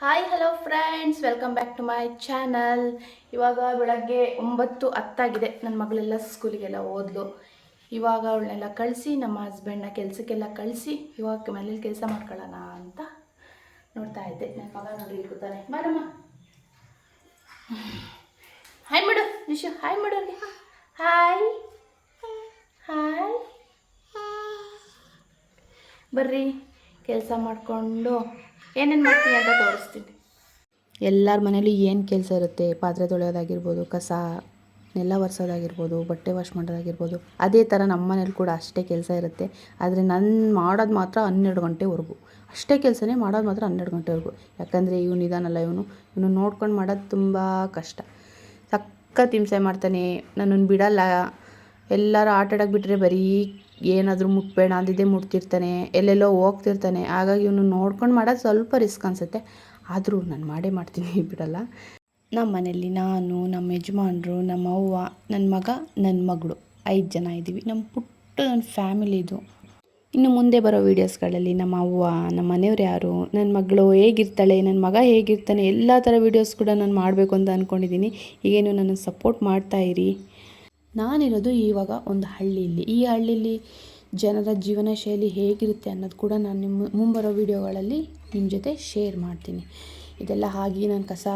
Hi hello friends, welcome back to my channel. ಇವಾಗ ಬೆಳಗ್ಗೆ 9:10 ನನ್ನ ಮಗಳೆಲ್ಲ ಸ್ಕೂಲಿಗೆಲ್ಲ ಹೋದ್ಲು. ಇವಾಗ ಅವಳನ್ನೆಲ್ಲ ಕಳಿಸಿ ನಮ್ಮ ಹಸ್ಬೆಂಡ್ನ ಕೆಲಸಕ್ಕೆಲ್ಲ ಕಳಿಸಿ ಇವಾಗ ಮನೇಲಿ ಕೆಲಸ ಮಾಡ್ಕೊಳ್ಳೋಣ ಅಂತ ನೋಡ್ತಾ ಇದ್ದೆ. ನನ್ನ ಮಗ ನೋಡಿ ಕೂತಾನೆ. ಬಾರಮ್ಮ, ಹಾಯ್ ಮಾಡು ನಿಶು, ಹಾಯ್ ಮಾಡು. ಹಾಯ್ ಹಾಯ್, ಬರ್ರಿ ಕೆಲಸ ಮಾಡಿಕೊಂಡು ಏನೇನು ಮಾಡ್ತೀನಿ ಅಂತ ತೋರಿಸ್ತೀನಿ. ಎಲ್ಲರ ಮನೇಲಿ ಏನು ಕೆಲಸ ಇರುತ್ತೆ, ಪಾತ್ರೆ ತೊಳೆಯೋದಾಗಿರ್ಬೋದು, ಕಸ ನೆಲ ಒರೆಸೋದಾಗಿರ್ಬೋದು, ಬಟ್ಟೆ ವಾಶ್ ಮಾಡೋದಾಗಿರ್ಬೋದು, ಅದೇ ಥರ ನಮ್ಮ ಮನೇಲಿ ಕೂಡ ಅಷ್ಟೇ ಕೆಲಸ ಇರುತ್ತೆ. ಆದರೆ ನಾನು ಮಾಡೋದು ಮಾತ್ರ 12 ಗಂಟೆವರೆಗೂ ಅಷ್ಟೇ ಕೆಲಸನೇ ಮಾಡೋದು ಮಾತ್ರ 12 ಗಂಟೆವರೆಗೂ. ಯಾಕಂದರೆ ಇವನಿದಾನಲ್ಲ, ಇವನು ನೋಡ್ಕೊಂಡು ಮಾಡೋದು ತುಂಬ ಕಷ್ಟ. ಸಖತ್ ಹಿಂಸೆ ಮಾಡ್ತಾನೆ, ನನ್ನನ್ನು ಬಿಡಲ್ಲ. ಎಲ್ಲರೂ ಆಟ ಆಡೋಕೆ ಬಿಟ್ಟರೆ ಬರೀ ಏನಾದರೂ ಮುಟ್ಬೇಡ ಅಂದಿದ್ದೇ ಮುಟ್ತಿರ್ತಾನೆ, ಎಲ್ಲೆಲ್ಲೋ ಹೋಗ್ತಿರ್ತಾನೆ. ಹಾಗಾಗಿ ಇವನು ನೋಡ್ಕೊಂಡು ಮಾಡೋದು ಸ್ವಲ್ಪ ರಿಸ್ಕ್ ಅನಿಸುತ್ತೆ. ಆದರೂ ನಾನು ಮಾಡೇ ಮಾಡ್ತೀನಿ, ಬಿಡಲ್ಲ. ನಮ್ಮ ಮನೇಲಿ ನಾನು, ನಮ್ಮ ಯಜಮಾನರು, ನಮ್ಮ ಅವ್ವ, ನನ್ನ ಮಗ, ನನ್ನ ಮಗಳು 5 ಜನ ಇದ್ದೀವಿ. ನಮ್ಮ ಪುಟ್ಟ ಫ್ಯಾಮಿಲಿ ಇದು. ಇನ್ನು ಮುಂದೆ ಬರೋ ವೀಡಿಯೋಸ್ಗಳಲ್ಲಿ ನಮ್ಮ ಅವ್ವ, ನಮ್ಮ ಮನೆಯವ್ರು ಯಾರು, ನನ್ನ ಮಗಳು ಹೇಗಿರ್ತಾಳೆ, ನನ್ನ ಮಗ ಹೇಗಿರ್ತಾನೆ, ಎಲ್ಲ ಥರ ವೀಡಿಯೋಸ್ ಕೂಡ ನಾನು ಮಾಡಬೇಕು ಅಂತ ಅಂದ್ಕೊಂಡಿದ್ದೀನಿ. ಈಗೇನು ನನ್ನ ಸಪೋರ್ಟ್ ಮಾಡ್ತಾಯಿರಿ. ನಾನಿರೋದು ಇವಾಗ ಒಂದು ಹಳ್ಳಿಯಲ್ಲಿ. ಈ ಹಳ್ಳಿಲಿ ಜನರ ಜೀವನ ಶೈಲಿ ಹೇಗಿರುತ್ತೆ ಅನ್ನೋದು ಕೂಡ ನಾನು ನಿಮ್ಮ ಮುಂಬರೋ ವೀಡಿಯೋಗಳಲ್ಲಿ ನಿಮ್ಮ ಜೊತೆ ಶೇರ್ ಮಾಡ್ತೀನಿ. ಇದೆಲ್ಲ ಆಗಿ ನಾನು ಕಸ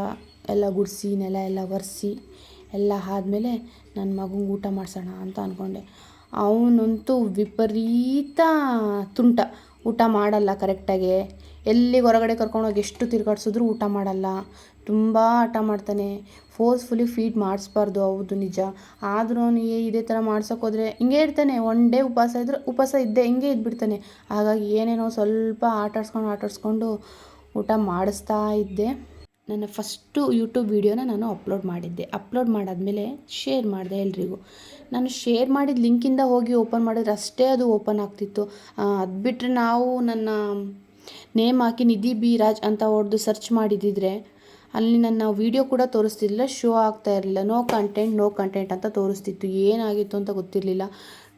ಎಲ್ಲ ಗುಡಿಸಿ, ನೆಲ ಎಲ್ಲ ಒರೆಸಿ ಎಲ್ಲ ಆದಮೇಲೆ ನನ್ನ ಮಗಂಗೆ ಊಟ ಮಾಡಿಸೋಣ ಅಂತ ಅಂದ್ಕೊಂಡೆ. ಅವನಂತೂ ವಿಪರೀತ ತುಂಟ, ಊಟ ಮಾಡಲ್ಲ ಕರೆಕ್ಟಾಗಿ. ಎಲ್ಲಿ ಹೊರಗಡೆ ಕರ್ಕೊಂಡೋಗಿ ಎಷ್ಟು ತಿರುಗಾಡ್ಸಿದ್ರು ಊಟ ಮಾಡಲ್ಲ. ತುಂಬ ಹಠ ಮಾಡ್ತಾನೆ. ಫೋರ್ಸ್ಫುಲಿ ಫೀಡ್ ಮಾಡಿಸ್ಬಾರ್ದು, ಹೌದು ನಿಜ. ಆದರೂ ಅವನಿಗೆ ಇದೇ ಥರ ಮಾಡ್ಸೋಕ್ಕೋದ್ರೆ ಹಿಂಗೆ ಇರ್ತಾನೆ. ಒನ್ ಡೇ ಉಪವಾಸ ಇದ್ದೆ ಹಿಂಗೆ ಇದ್ಬಿಡ್ತಾನೆ. ಹಾಗಾಗಿ ಏನೇನೋ ಸ್ವಲ್ಪ ಆಟಾಡ್ಸ್ಕೊಂಡು ಊಟ ಮಾಡಿಸ್ತಾ ಇದ್ದೆ. ನನ್ನ ಫಸ್ಟು ಯೂಟ್ಯೂಬ್ ವೀಡಿಯೋನ ನಾನು ಅಪ್ಲೋಡ್ ಮಾಡಿದ್ದೆ. ಅಪ್ಲೋಡ್ ಮಾಡಾದಮೇಲೆ ಶೇರ್ ಮಾಡಿದೆ ಎಲ್ರಿಗೂ. ನಾನು ಶೇರ್ ಮಾಡಿದ ಲಿಂಕಿಂದ ಹೋಗಿ ಓಪನ್ ಮಾಡಿದ್ರೆ ಅಷ್ಟೇ ಅದು ಓಪನ್ ಆಗ್ತಿತ್ತು. ಅದು ಬಿಟ್ಟರೆ ನಾವು ನನ್ನ ನೇಮ್ ಹಾಕಿ ನಿಧಿ ಬಿ ರಾಜ್ ಅಂತ ಹೊಡೆದು ಸರ್ಚ್ ಮಾಡಿದ್ದಿದ್ರೆ ಅಲ್ಲಿ ನನ್ನ ವೀಡಿಯೋ ಕೂಡ ತೋರಿಸ್ತಿರ್ಲಿಲ್ಲ, ಶೋ ಆಗ್ತಾ ಇರಲಿಲ್ಲ. ನೋ ಕಂಟೆಂಟ್ ಅಂತ ತೋರಿಸ್ತಿತ್ತು. ಏನಾಗಿತ್ತು ಅಂತ ಗೊತ್ತಿರಲಿಲ್ಲ.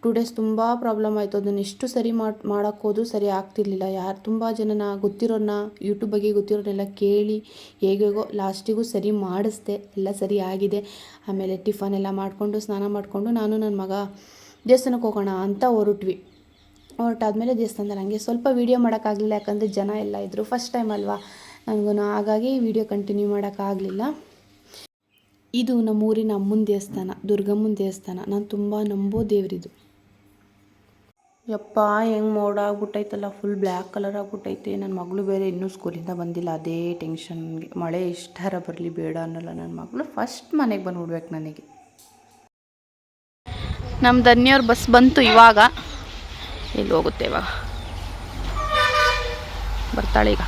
2 ಡೇಸ್ ತುಂಬ ಪ್ರಾಬ್ಲಮ್ ಆಯಿತು. ಅದನ್ನು ಎಷ್ಟು ಸರಿ ಮಾಡೋಕ್ಕೋದು ಸರಿ ಆಗ್ತಿರ್ಲಿಲ್ಲ. ತುಂಬ ಜನನ ಗೊತ್ತಿರೋರನ್ನ, ಯೂಟ್ಯೂಬ್ ಬಗ್ಗೆ ಗೊತ್ತಿರೋರೆಲ್ಲ ಕೇಳಿ ಹೇಗೋ ಲಾಸ್ಟಿಗೂ ಸರಿ ಮಾಡಿಸ್ದೆ. ಎಲ್ಲ ಸರಿ ಆಗಿದೆ. ಆಮೇಲೆ ಟಿಫನ್ ಎಲ್ಲ ಮಾಡಿಕೊಂಡು, ಸ್ನಾನ ಮಾಡಿಕೊಂಡು ನಾನು ನನ್ನ ಮಗ ದೇವಸ್ಥಾನಕ್ಕೆ ಹೋಗೋಣ ಅಂತ ಹೊರಟಾದ್ಮೇಲೆ ದೇವಸ್ಥಾನದಲ್ಲಿ ಹಂಗೆ ಸ್ವಲ್ಪ ವೀಡಿಯೋ ಮಾಡೋಕ್ಕಾಗಲಿಲ್ಲ. ಯಾಕಂದರೆ ಜನ ಎಲ್ಲ ಇದ್ದರು, ಫಸ್ಟ್ ಟೈಮ್ ಅಲ್ವಾ ನನಗೂ. ಹಾಗಾಗಿ ವೀಡಿಯೋ ಕಂಟಿನ್ಯೂ ಮಾಡೋಕ್ಕಾಗಲಿಲ್ಲ. ಇದು ನಮ್ಮೂರಿನ ಅಮ್ಮನ ದೇವಸ್ಥಾನ, ದುರ್ಗಮ್ಮನ ದೇವಸ್ಥಾನ. ನಾನು ತುಂಬ ನಂಬೋ ದೇವರಿದು. ಯಪ್ಪ, ಹೆಂಗೆ ಮೋಡ ಆಗ್ಬಿಟ್ಟೈತಲ್ಲ, ಫುಲ್ ಬ್ಲ್ಯಾಕ್ ಕಲರ್ ಆಗ್ಬಿಟ್ಟೈತೆ. ನನ್ನ ಮಗಳು ಬೇರೆ ಇನ್ನೂ ಸ್ಕೂಲಿಂದ ಬಂದಿಲ್ಲ, ಅದೇ ಟೆನ್ಷನ್ಗೆ. ಮಳೆ ಎಷ್ಟಾರ ಬರಲಿ ಬೇಡ ಅನ್ನಲ್ಲ ನನ್ನ ಮಗಳು. ಫಸ್ಟ್ ಮನೆಗೆ ಬಂದುಬಿಡ್ಬೇಕು ನನಗೆ. ನಮ್ಮ ಧನ್ಯವ್ರ ಬಸ್ ಬಂತು. ಇವಾಗ ಎಲ್ಲಿ ಹೋಗುತ್ತೆ, ಇವಾಗ ಬರ್ತಾಳೆ ಈಗ.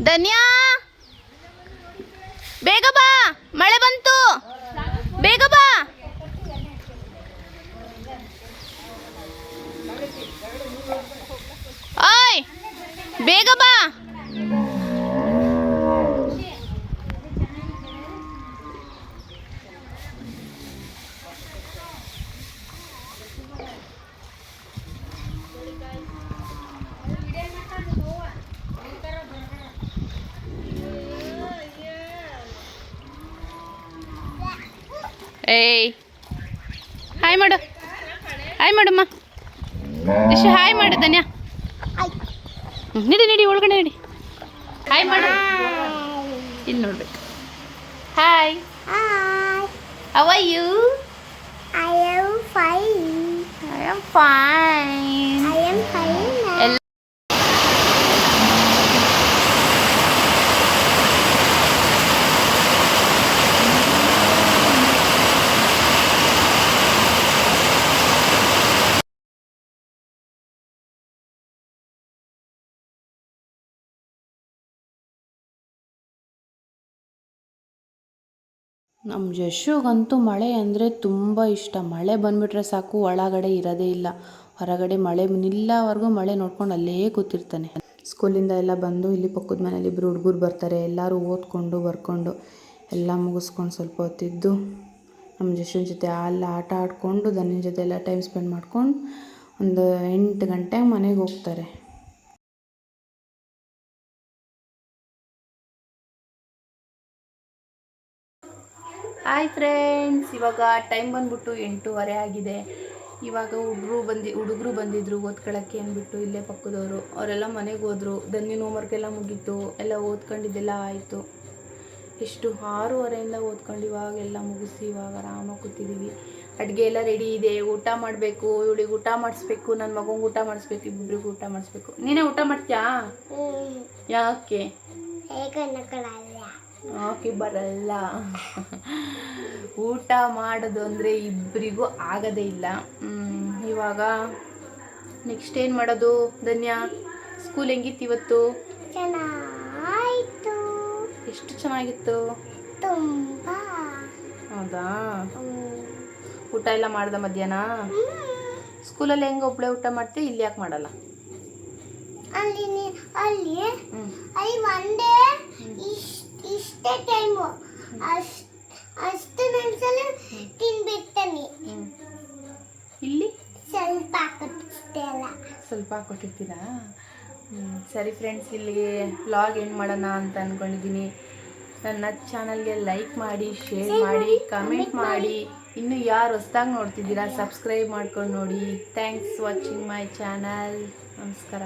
ಧನ್ಯಾ, ಬೇಗ ಬಾ, ಮಳೆ ಬಂತು, ಬೇಗ ಬಾ. ಓಯ್, ಬೇಗ ಬಾ. ಏಯ್, ಹಾಯ್ ಮಾಡು, ಹಾಯ್ ಮಾಡಮ್ಮ. ಇಷ್ಟು ಹಾಯ್ ಮಾಡು ಧನ್ಯ. ನಡಿ ಒಳಗಡೆ ನಡಿ. ಹಾಯ್ ಮಾಡು. ಇಲ್ಲಿ ನೋಡ್ಬೇಕು. Hi, how are you? I am fine. I am fine. I am fine. ನಮ್ಮ ಜಶುಗಂತೂ ಮಳೆ ಅಂದರೆ ತುಂಬ ಇಷ್ಟ. ಮಳೆ ಬಂದುಬಿಟ್ರೆ ಸಾಕು, ಒಳಗಡೆ ಇರೋದೇ ಇಲ್ಲ. ಹೊರಗಡೆ ಮಳೆ ನಿಲ್ಲವರೆಗೂ ಮಳೆ ನೋಡ್ಕೊಂಡು ಅಲ್ಲೇ ಕೂತಿರ್ತಾನೆ. ಸ್ಕೂಲಿಂದ ಎಲ್ಲ ಬಂದು ಇಲ್ಲಿ ಪಕ್ಕದ ಮನೇಲಿ ಇಬ್ಬರು ಹುಡುಗರು ಬರ್ತಾರೆ. ಎಲ್ಲರೂ ಓದ್ಕೊಂಡು ಬರ್ಕೊಂಡು ಎಲ್ಲ ಮುಗಿಸ್ಕೊಂಡು ಸ್ವಲ್ಪ ಹೊತ್ತಿದ್ದು ನಮ್ಮ ಜಶುನ ಜೊತೆ ಎಲ್ಲ ಆಟ ಆಡಿಕೊಂಡು ಧನ್ಯನ ಜೊತೆ ಎಲ್ಲ ಟೈಮ್ ಸ್ಪೆಂಡ್ ಮಾಡ್ಕೊಂಡು ಒಂದು 8 ಗಂಟೆಗೆ ಮನೆಗೆ ಹೋಗ್ತಾರೆ. ಹಾಯ್ ಫ್ರೆಂಡ್ಸ್, ಇವಾಗ ಟೈಮ್ ಬಂದ್ಬಿಟ್ಟು 8:30 ಆಗಿದೆ. ಇವಾಗ ಹುಡುಗರು ಬಂದಿದ್ರು ಓದ್ಕೊಳ್ಳೋಕ್ಕೆ ಅಂದ್ಬಿಟ್ಟು, ಇಲ್ಲೇ ಪಕ್ಕದವರು ಅವರೆಲ್ಲ ಮನೆಗೆ ಹೋದರು. ದನ್ನಿನ ಹೋಮ್ವರ್ಕ್ ಎಲ್ಲ ಮುಗೀತು, ಎಲ್ಲ ಓದ್ಕೊಂಡಿದ್ದೆಲ್ಲ ಆಯಿತು. ಎಷ್ಟು 6:30 ಓದ್ಕೊಂಡು ಇವಾಗೆಲ್ಲ ಮುಗಿಸಿ ಇವಾಗ ಆರಾಮಾಗಿ ಕೂತಿದ್ದೀವಿ. ಅಡುಗೆ ಎಲ್ಲ ರೆಡಿ ಇದೆ. ಊಟ ಮಾಡಬೇಕು, ಇವಳಿಗೆ ಊಟ ಮಾಡಿಸ್ಬೇಕು, ನನ್ನ ಮಗಂಗೆ ಊಟ ಮಾಡಿಸ್ಬೇಕು, ಇಬ್ಬರಿಗೂ ಊಟ ಮಾಡಿಸ್ಬೇಕು. ನೀನೇ ಊಟ ಮಾಡ್ತೀಯಾ? ಯಾಕೆ ಯಾಕೆ ಬರಲ್ಲ? ಊಟ ಮಾಡೋದು ಅಂದರೆ ಇಬ್ಬರಿಗೂ ಆಗೋದೇ ಇಲ್ಲ. ಇವಾಗ ನೆಕ್ಸ್ಟ್ ಏನು ಮಾಡೋದು? ಧನ್ಯ, ಸ್ಕೂಲ್ ಹೆಂಗಿತ್ತು ಇವತ್ತು? ಚೆನ್ನಾಗಿತ್ತು. ಎಷ್ಟು ಚೆನ್ನಾಗಿತ್ತು? ತುಂಬಾ. ಹೌದಾ? ಊಟ ಎಲ್ಲ ಮಾಡ್ದ ಮಧ್ಯಾಹ್ನ? ಸ್ಕೂಲಲ್ಲಿ ಹೆಂಗೆ ಒಬ್ಬಳೆ ಊಟ ಮಾಡ್ತೀವಿ, ಇಲ್ಲಿ ಯಾಕೆ ಮಾಡಲ್ಲ? ಅಲ್ಲಿ ಅಲ್ಲಿ ಅಲ್ಲಿ ಒಂದೇ ಇಷ್ಟೇ ಟೈಮು ಅಷ್ಟು ನಿಮಿಷದಲ್ಲಿ ತಿನ್ಬಿಡ್ತಾನೆ. ಇಲ್ಲಿ ಸ್ವಲ್ಪ ಕೊಟ್ಟಿಷ್ಟೇ ಅಲ್ಲ, ಸ್ವಲ್ಪ ಕೊಟ್ಟಿರ್ತೀರಾ? ಸರಿ ಫ್ರೆಂಡ್ಸ್, ಇಲ್ಲಿ ವ್ಲಾಗ್ ಏನು ಮಾಡೋಣ ಅಂತ ಅಂದ್ಕೊಂಡಿದ್ದೀನಿ. ನನ್ನ ಚಾನಲ್ಗೆ ಲೈಕ್ ಮಾಡಿ, ಶೇರ್ ಮಾಡಿ, ಕಮೆಂಟ್ ಮಾಡಿ. ಇನ್ನು ಯಾರು ಹೊಸ್ದಾಗಿ ನೋಡ್ತಿದ್ದೀರಾ ಸಬ್ಸ್ಕ್ರೈಬ್ ಮಾಡ್ಕೊಂಡು ನೋಡಿ. Thanks watching my channel. ನಮಸ್ಕಾರ.